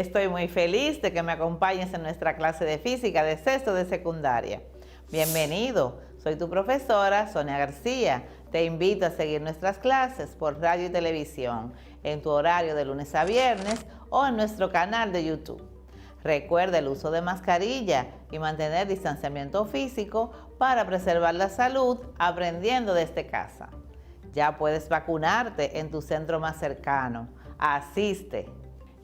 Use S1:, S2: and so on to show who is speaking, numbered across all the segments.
S1: Estoy muy feliz de que me acompañes en nuestra clase de física de sexto de secundaria. Bienvenido, soy tu profesora Sonia García. Te invito a seguir nuestras clases por radio y televisión en tu horario de lunes a viernes o en nuestro canal de YouTube. Recuerda el uso de mascarilla y mantener distanciamiento físico para preservar la salud aprendiendo desde casa. Ya puedes vacunarte en tu centro más cercano. Asiste.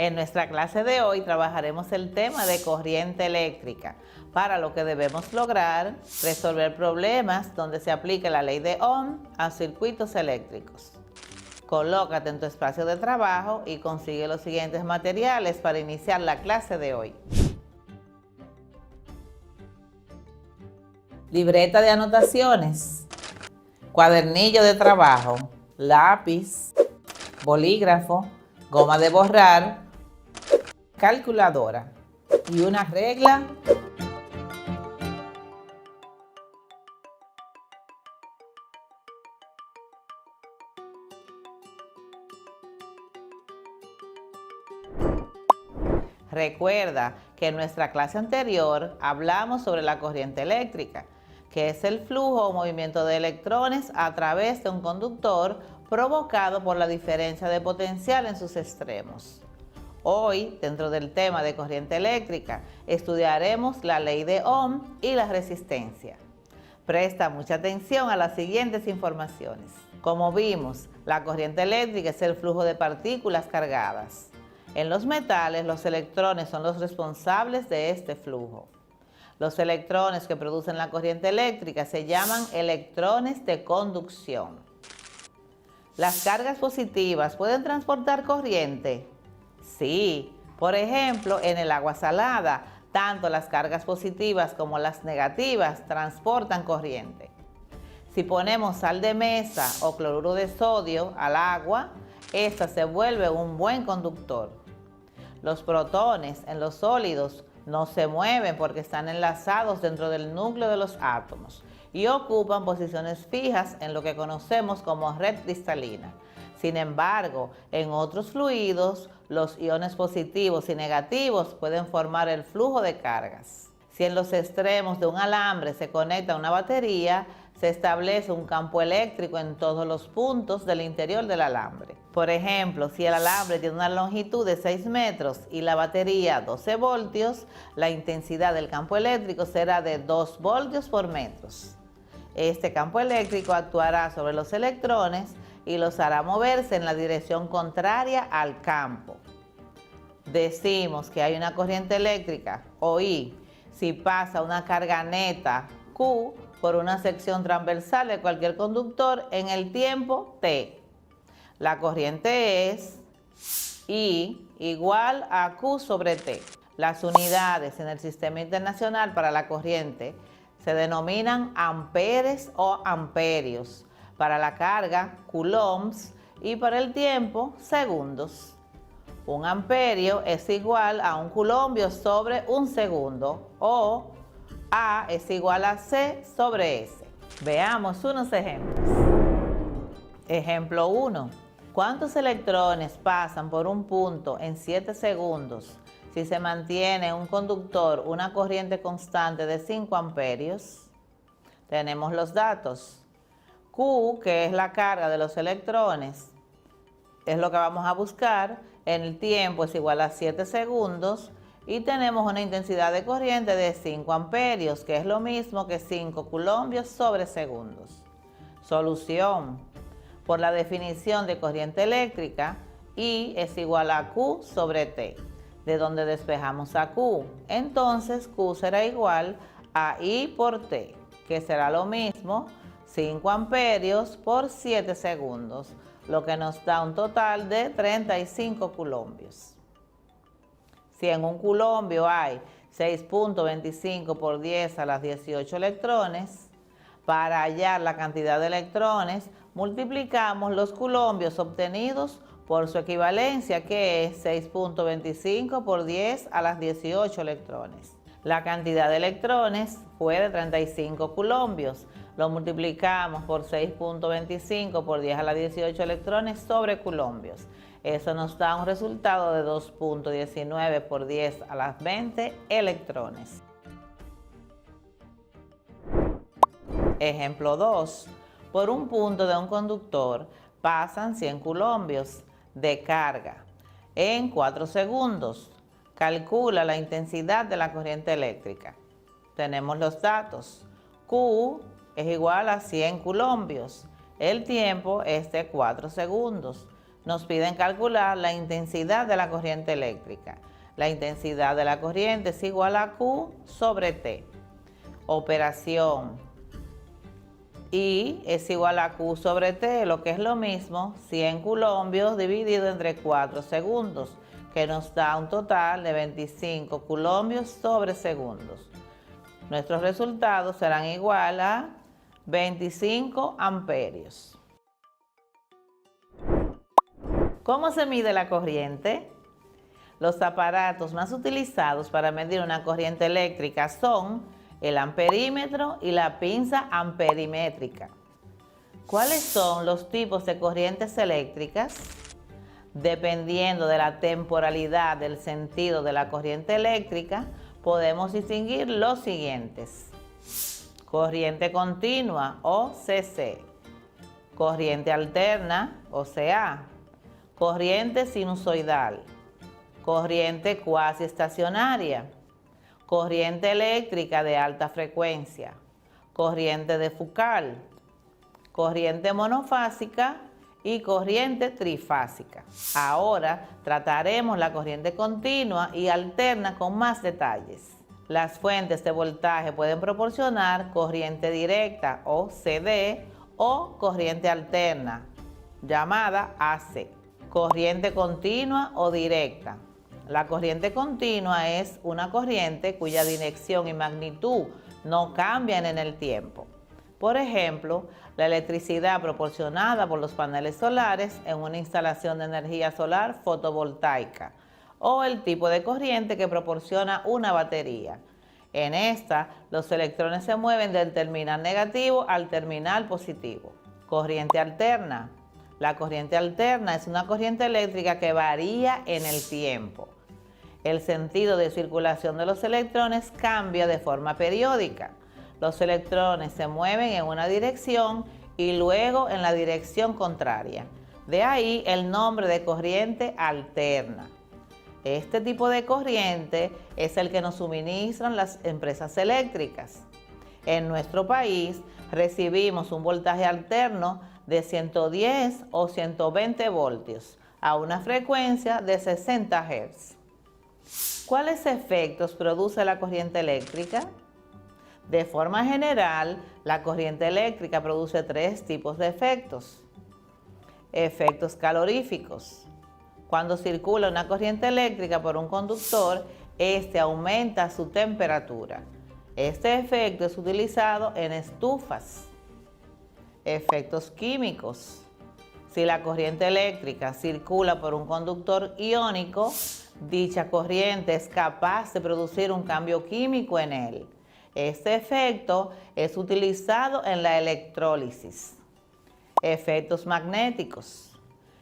S1: En nuestra clase de hoy trabajaremos el tema de corriente eléctrica, para lo que debemos lograr resolver problemas donde se aplique la ley de Ohm a circuitos eléctricos. Colócate en tu espacio de trabajo y consigue los siguientes materiales para iniciar la clase de hoy. Libreta de anotaciones, cuadernillo de trabajo, lápiz, bolígrafo, goma de borrar, calculadora y una regla. Recuerda que en nuestra clase anterior hablamos sobre la corriente eléctrica, que es el flujo o movimiento de electrones a través de un conductor provocado por la diferencia de potencial en sus extremos. Hoy, dentro del tema de corriente eléctrica, estudiaremos la ley de Ohm y la resistencia. Presta mucha atención a las siguientes informaciones. Como vimos, la corriente eléctrica es el flujo de partículas cargadas. En los metales, los electrones son los responsables de este flujo. Los electrones que producen la corriente eléctrica se llaman electrones de conducción. ¿Las cargas positivas pueden transportar corriente? Sí, por ejemplo, en el agua salada, tanto las cargas positivas como las negativas transportan corriente. Si ponemos sal de mesa o cloruro de sodio al agua, esta se vuelve un buen conductor. Los protones en los sólidos no se mueven porque están enlazados dentro del núcleo de los átomos y ocupan posiciones fijas en lo que conocemos como red cristalina. Sin embargo, en otros fluidos, los iones positivos y negativos pueden formar el flujo de cargas. Si en los extremos de un alambre se conecta una batería, se establece un campo eléctrico en todos los puntos del interior del alambre. Por ejemplo, si el alambre tiene una longitud de 6 metros y la batería 12 voltios, la intensidad del campo eléctrico será de 2 voltios por metro. Este campo eléctrico actuará sobre los electrones y los hará moverse en la dirección contraria al campo. Decimos que hay una corriente eléctrica, o I, si pasa una carga neta, Q, por una sección transversal de cualquier conductor en el tiempo T. La corriente es I igual a Q sobre T. Las unidades en el Sistema Internacional para la corriente se denominan amperes o amperios, para la carga, coulombs, y para el tiempo, segundos. Un amperio es igual a un coulombio sobre un segundo, o A es igual a C sobre S. Veamos unos ejemplos. Ejemplo 1. ¿Cuántos electrones pasan por un punto en 7 segundos si se mantiene en un conductor una corriente constante de 5 amperios? Tenemos los datos. Q, que es la carga de los electrones, es lo que vamos a buscar. En el tiempo es igual a 7 segundos y tenemos una intensidad de corriente de 5 amperios, que es lo mismo que 5 coulombios sobre segundos. Solución. Por la definición de corriente eléctrica, I es igual a Q sobre T, de donde despejamos a Q. Entonces Q será igual a I por T, que será lo mismo 5 amperios por 7 segundos, lo que nos da un total de 35 coulombios. Si en un coulombio hay 6.25 por 10 a las 18 electrones, para hallar la cantidad de electrones, multiplicamos los coulombios obtenidos por su equivalencia, que es 6.25 por 10 a las 18 electrones. La cantidad de electrones fue de 35 coulombios. Lo multiplicamos por 6.25 por 10 a la 18 electrones sobre coulombios. Eso nos da un resultado de 2.19 por 10 a la 20 electrones. Ejemplo 2. Por un punto de un conductor pasan 100 coulombios de carga en 4 segundos. Calcula la intensidad de la corriente eléctrica. Tenemos los datos. Q es igual a 100 coulombios. El tiempo es de 4 segundos. Nos piden calcular la intensidad de la corriente eléctrica. La intensidad de la corriente es igual a Q sobre T. Operación I es igual a Q sobre T, lo que es lo mismo, 100 coulombios dividido entre 4 segundos, que nos da un total de 25 coulombios sobre segundos. Nuestros resultados serán igual a 25 amperios. ¿Cómo se mide la corriente? Los aparatos más utilizados para medir una corriente eléctrica son el amperímetro y la pinza amperimétrica. ¿Cuáles son los tipos de corrientes eléctricas? Dependiendo de la temporalidad del sentido de la corriente eléctrica, podemos distinguir los siguientes: corriente continua o CC, corriente alterna o CA, corriente sinusoidal, corriente cuasi estacionaria, corriente eléctrica de alta frecuencia, corriente de Foucault, corriente monofásica y corriente trifásica. Ahora trataremos la corriente continua y alterna con más detalles. Las fuentes de voltaje pueden proporcionar corriente directa o CD o corriente alterna, llamada AC, corriente continua o directa. La corriente continua es una corriente cuya dirección y magnitud no cambian en el tiempo. Por ejemplo, la electricidad proporcionada por los paneles solares en una instalación de energía solar fotovoltaica o el tipo de corriente que proporciona una batería. En esta, los electrones se mueven del terminal negativo al terminal positivo. Corriente alterna. La corriente alterna es una corriente eléctrica que varía en el tiempo. El sentido de circulación de los electrones cambia de forma periódica. Los electrones se mueven en una dirección y luego en la dirección contraria. De ahí el nombre de corriente alterna. Este tipo de corriente es el que nos suministran las empresas eléctricas. En nuestro país recibimos un voltaje alterno de 110 o 120 voltios a una frecuencia de 60 Hz. ¿Cuáles efectos produce la corriente eléctrica? De forma general, la corriente eléctrica produce 3 tipos de efectos. Efectos caloríficos. Cuando circula una corriente eléctrica por un conductor, este aumenta su temperatura. Este efecto es utilizado en estufas. Efectos químicos. Si la corriente eléctrica circula por un conductor iónico, dicha corriente es capaz de producir un cambio químico en él. Este efecto es utilizado en la electrólisis. Efectos magnéticos.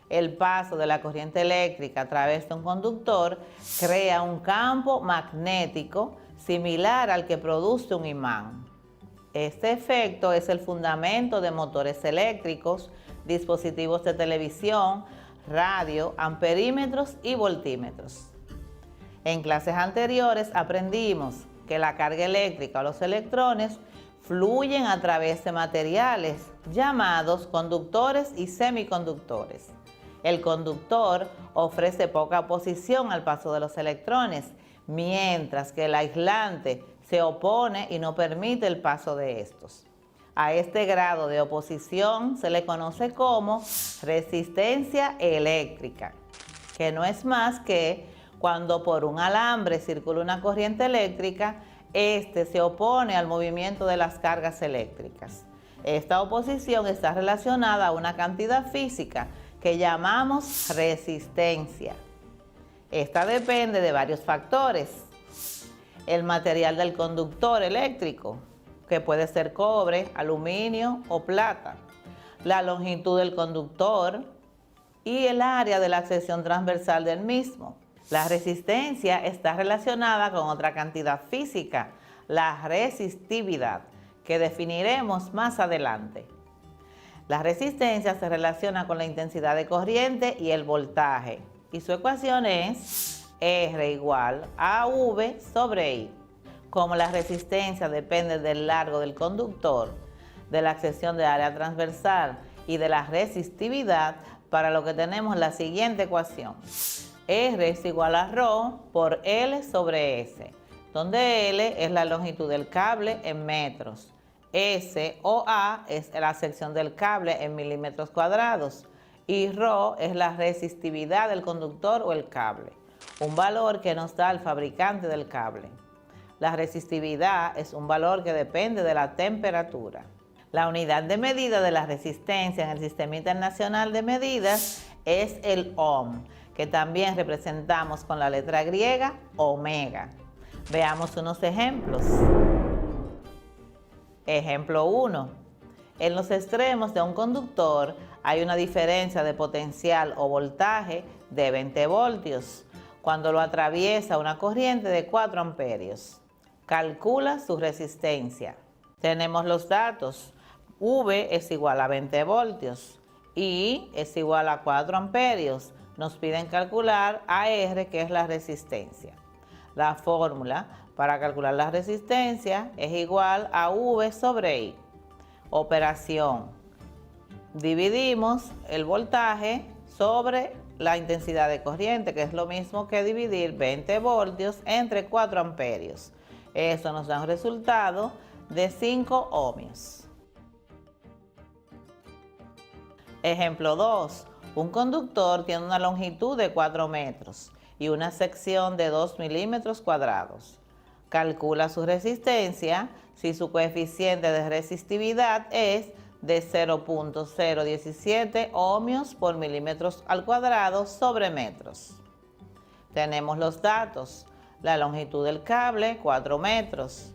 S1: El paso de la corriente eléctrica a través de un conductor crea un campo magnético similar al que produce un imán. Este efecto es el fundamento de motores eléctricos, dispositivos de televisión, radio, amperímetros y voltímetros. En clases anteriores aprendimos que la carga eléctrica o los electrones fluyen a través de materiales llamados conductores y semiconductores. El conductor ofrece poca oposición al paso de los electrones, mientras que el aislante se opone y no permite el paso de estos. A este grado de oposición se le conoce como resistencia eléctrica, que no es más que cuando por un alambre circula una corriente eléctrica, este se opone al movimiento de las cargas eléctricas. Esta oposición está relacionada a una cantidad física que llamamos resistencia. Esta depende de varios factores. El material del conductor eléctrico, que puede ser cobre, aluminio o plata. La longitud del conductor, y el área de la sección transversal del mismo. La resistencia está relacionada con otra cantidad física, la resistividad, que definiremos más adelante. La resistencia se relaciona con la intensidad de corriente y el voltaje, y su ecuación es R igual a V sobre I. Como la resistencia depende del largo del conductor, de la sección de área transversal y de la resistividad, para lo que tenemos la siguiente ecuación. R es igual a ρ por L sobre S, donde L es la longitud del cable en metros, S o A es la sección del cable en milímetros cuadrados y ρ es la resistividad del conductor o el cable, un valor que nos da el fabricante del cable. La resistividad es un valor que depende de la temperatura. La unidad de medida de la resistencia en el Sistema Internacional de Medidas es el ohm, que también representamos con la letra griega omega. Veamos unos ejemplos. Ejemplo 1. En los extremos de un conductor hay una diferencia de potencial o voltaje de 20 voltios cuando lo atraviesa una corriente de 4 amperios. Calcula su resistencia. Tenemos los datos. V es igual a 20 voltios. I es igual a 4 amperios. Nos piden calcular AR, que es la resistencia. La fórmula para calcular la resistencia es igual a V sobre I. Operación. Dividimos el voltaje sobre la intensidad de corriente, que es lo mismo que dividir 20 voltios entre 4 amperios. Eso nos da un resultado de 5 ohmios. Ejemplo 2. Un conductor tiene una longitud de 4 metros y una sección de 2 milímetros cuadrados. Calcula su resistencia si su coeficiente de resistividad es de 0.017 ohmios por milímetros al cuadrado sobre metros. Tenemos los datos. La longitud del cable, 4 metros.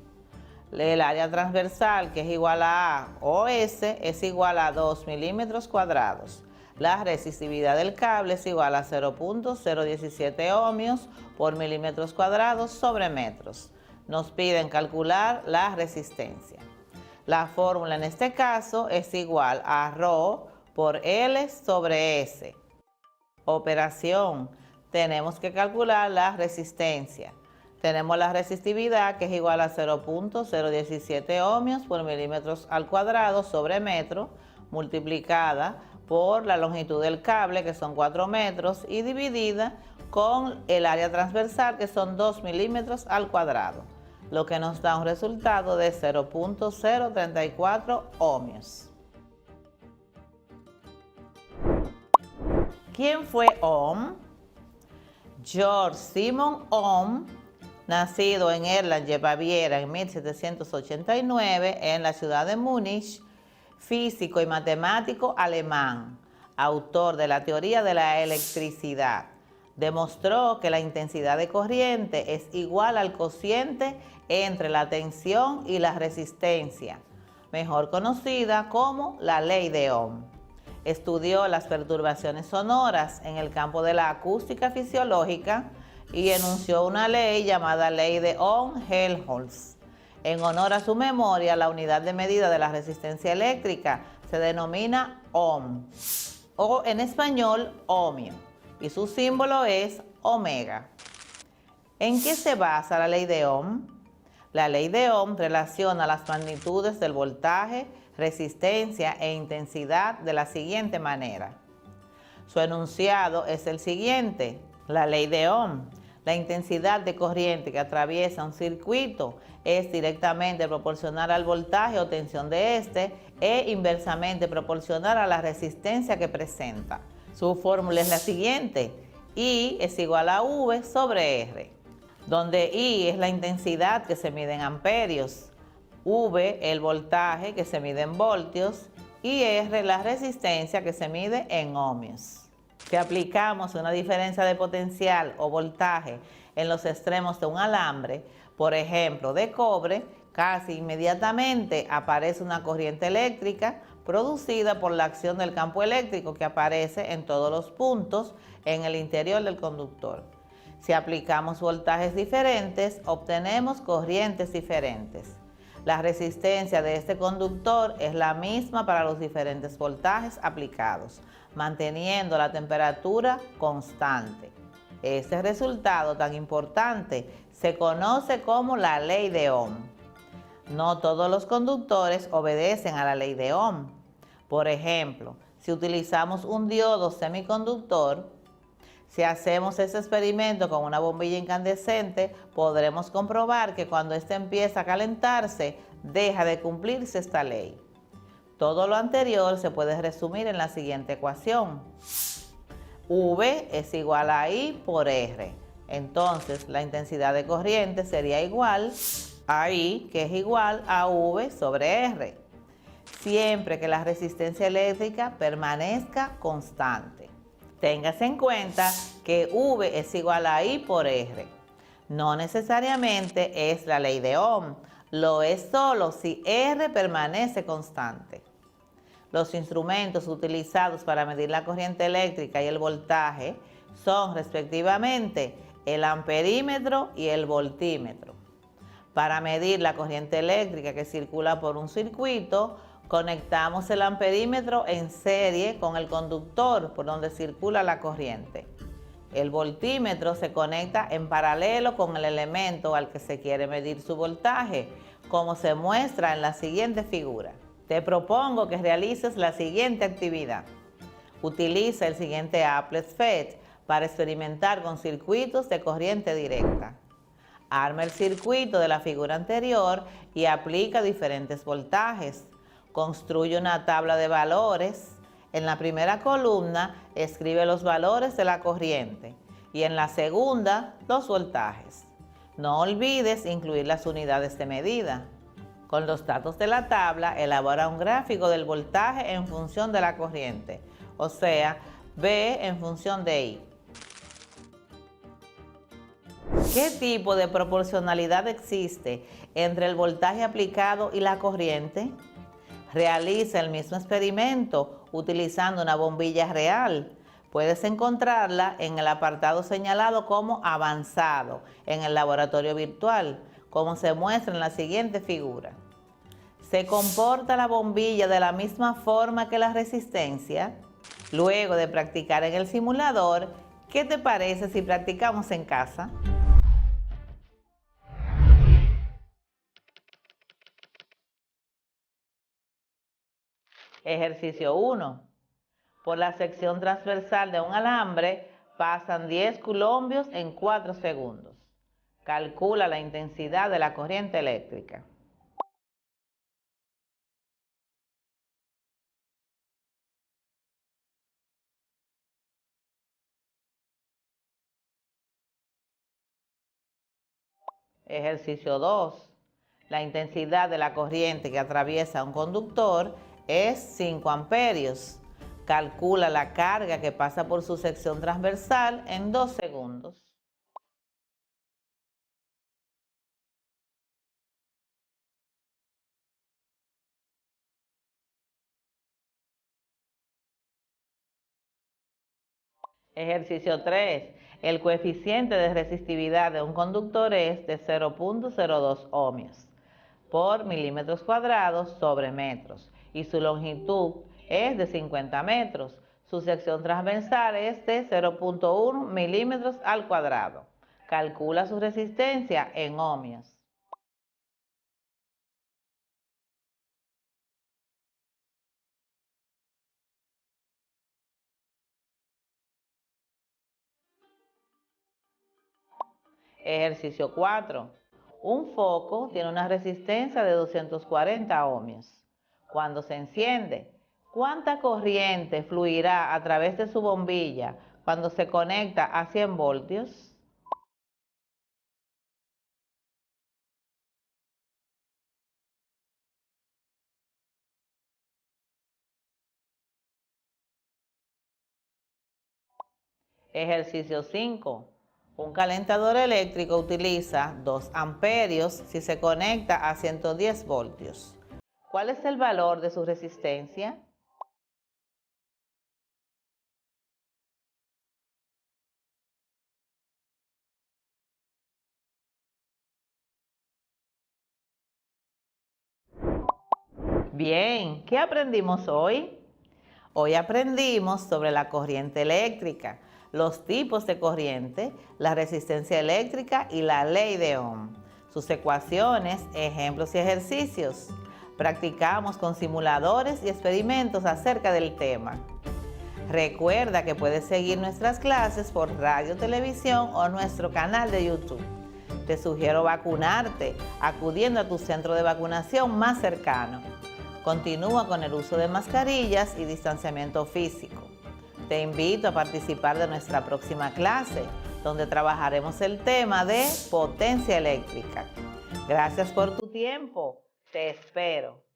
S1: El área transversal, que es igual a A o S, es igual a 2 milímetros cuadrados. La resistividad del cable es igual a 0.017 ohmios por milímetros cuadrados sobre metros. Nos piden calcular la resistencia. La fórmula en este caso es igual a ρ por L sobre S. Operación. Tenemos que calcular la resistencia. Tenemos la resistividad, que es igual a 0.017 ohmios por milímetros al cuadrado sobre metro, multiplicada por la longitud del cable, que son 4 metros, y dividida con el área transversal, que son 2 milímetros al cuadrado, lo que nos da un resultado de 0.034 ohmios. ¿Quién fue Ohm? Georg Simon Ohm, nacido en Erlangen, Baviera, en 1789, en la ciudad de Múnich, físico y matemático alemán, autor de la teoría de la electricidad. Demostró que la intensidad de corriente es igual al cociente entre la tensión y la resistencia, mejor conocida como la ley de Ohm. Estudió las perturbaciones sonoras en el campo de la acústica fisiológica y enunció una ley llamada ley de Ohm-Helmholtz. En honor a su memoria, la unidad de medida de la resistencia eléctrica se denomina ohm, o en español ohmio, y su símbolo es omega. ¿En qué se basa la ley de Ohm? La ley de Ohm relaciona las magnitudes del voltaje, resistencia e intensidad de la siguiente manera. Su enunciado es el siguiente. La ley de Ohm. La intensidad de corriente que atraviesa un circuito es directamente proporcional al voltaje o tensión de este e inversamente proporcional a la resistencia que presenta. Su fórmula es la siguiente. I es igual a V sobre R, donde I es la intensidad que se mide en amperios, V el voltaje que se mide en voltios y R la resistencia que se mide en ohmios. Si aplicamos una diferencia de potencial o voltaje en los extremos de un alambre, por ejemplo de cobre, casi inmediatamente aparece una corriente eléctrica producida por la acción del campo eléctrico que aparece en todos los puntos en el interior del conductor. Si aplicamos voltajes diferentes, obtenemos corrientes diferentes. La resistencia de este conductor es la misma para los diferentes voltajes aplicados, manteniendo la temperatura constante. Este resultado tan importante se conoce como la ley de Ohm. No todos los conductores obedecen a la ley de Ohm. Por ejemplo, si utilizamos un diodo semiconductor, si hacemos ese experimento con una bombilla incandescente, podremos comprobar que cuando ésta empieza a calentarse, deja de cumplirse esta ley. Todo lo anterior se puede resumir en la siguiente ecuación. V es igual a I por R. Entonces, la intensidad de corriente sería igual a I, que es igual a V sobre R, siempre que la resistencia eléctrica permanezca constante. Téngase en cuenta que V es igual a I por R. No necesariamente es la ley de Ohm, lo es solo si R permanece constante. Los instrumentos utilizados para medir la corriente eléctrica y el voltaje son respectivamente el amperímetro y el voltímetro. Para medir la corriente eléctrica que circula por un circuito, conectamos el amperímetro en serie con el conductor por donde circula la corriente. El voltímetro se conecta en paralelo con el elemento al que se quiere medir su voltaje, como se muestra en la siguiente figura. Te propongo que realices la siguiente actividad. Utiliza el siguiente applet FET para experimentar con circuitos de corriente directa. Arma el circuito de la figura anterior y aplica diferentes voltajes. Construye una tabla de valores. En la primera columna escribe los valores de la corriente y en la segunda los voltajes. No olvides incluir las unidades de medida. Con los datos de la tabla, elabora un gráfico del voltaje en función de la corriente, o sea, V en función de I. ¿Qué tipo de proporcionalidad existe entre el voltaje aplicado y la corriente? Realiza el mismo experimento utilizando una bombilla real. Puedes encontrarla en el apartado señalado como avanzado en el laboratorio virtual, como se muestra en la siguiente figura. ¿Se comporta la bombilla de la misma forma que la resistencia? Luego de practicar en el simulador, ¿qué te parece si practicamos en casa? Ejercicio 1. Por la sección transversal de un alambre pasan 10 coulombios en 4 segundos. Calcula la intensidad de la corriente eléctrica. Ejercicio 2. La intensidad de la corriente que atraviesa un conductor es 5 amperios. Calcula la carga que pasa por su sección transversal en 2 segundos. Ejercicio 3. El coeficiente de resistividad de un conductor es de 0.02 ohmios por milímetros cuadrados sobre metros y su longitud es de 50 metros. Su sección transversal es de 0.1 milímetros al cuadrado. Calcula su resistencia en ohmios. Ejercicio 4. Un foco tiene una resistencia de 240 ohmios. Cuando se enciende, ¿cuánta corriente fluirá a través de su bombilla cuando se conecta a 100 voltios? Ejercicio 5. Un calentador eléctrico utiliza 2 amperios si se conecta a 110 voltios. ¿Cuál es el valor de su resistencia? Bien, ¿qué aprendimos hoy? Hoy aprendimos sobre la corriente eléctrica, los tipos de corriente, la resistencia eléctrica y la ley de Ohm, sus ecuaciones, ejemplos y ejercicios. Practicamos con simuladores y experimentos acerca del tema. Recuerda que puedes seguir nuestras clases por radio, televisión o nuestro canal de YouTube. Te sugiero vacunarte acudiendo a tu centro de vacunación más cercano. Continúa con el uso de mascarillas y distanciamiento físico. Te invito a participar de nuestra próxima clase, donde trabajaremos el tema de potencia eléctrica. Gracias por tu tiempo. Te espero.